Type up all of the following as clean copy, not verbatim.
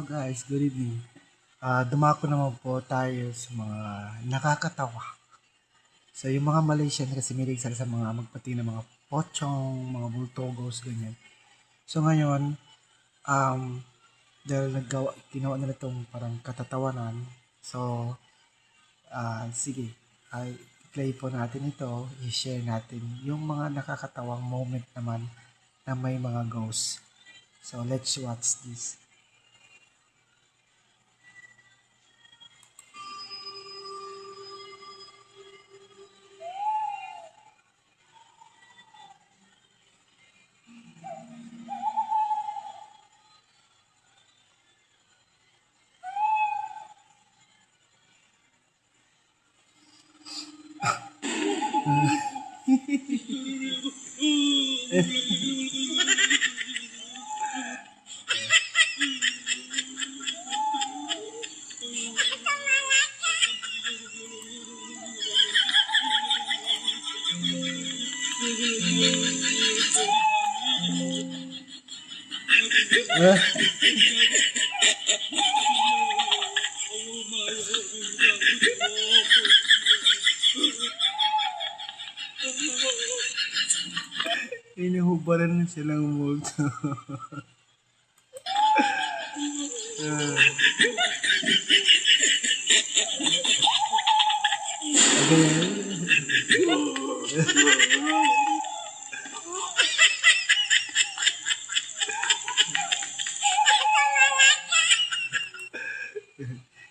Guys, good evening. Dumako naman po tayo sa mga nakakatawa. So yung mga Malaysian kasi mahilig sila sa mga magpating ng mga pochong, mga bultogos, ganyan. So ngayon, dahil ginawa nila itong parang katatawanan. So, sige, i-play po natin ito, i-share natin yung mga nakakatawang moment naman na may mga ghosts. So let's watch this. Inuhubaran na silang multo.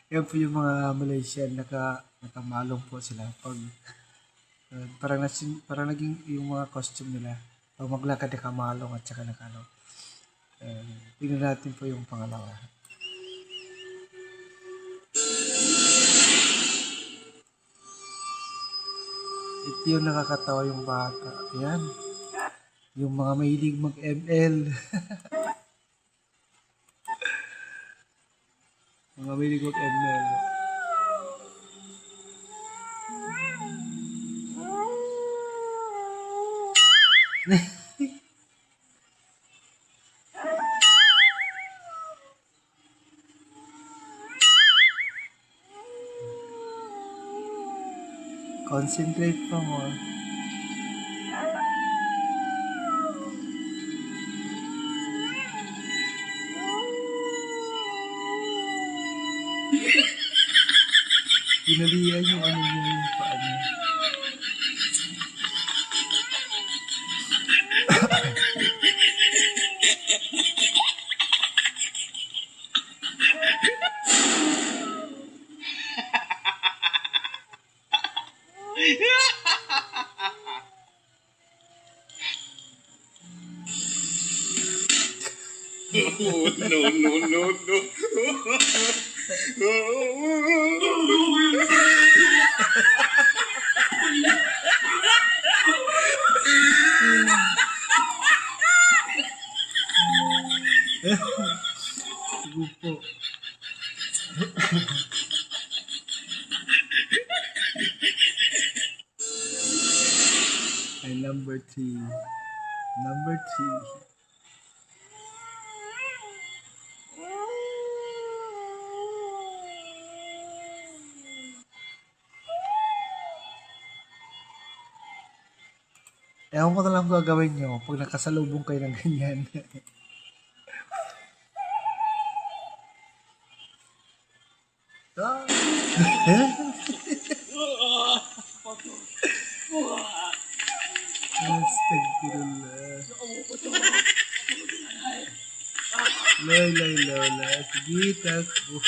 Yan po yung mga Malaysian, nakamalong po sila pag parang naging yung mga costume nila pag maglakad nakamalong at saka nakano. Tingnan natin po yung pangalawa. Ito yung nakakatawa yung bata. Ayan. Yung mga mahilig mag-ML. Mga mahilig mag-ML. Concentrate pa more. Pinalihan yung ano niya yung paa niya. Oh, no. Sige po. Ay, number 3. Number 3. Ewan ko na lang gagawin nyo pag nakasalubong kayo ng ganyan. Astagfirullah. Lola. Sige, takbo.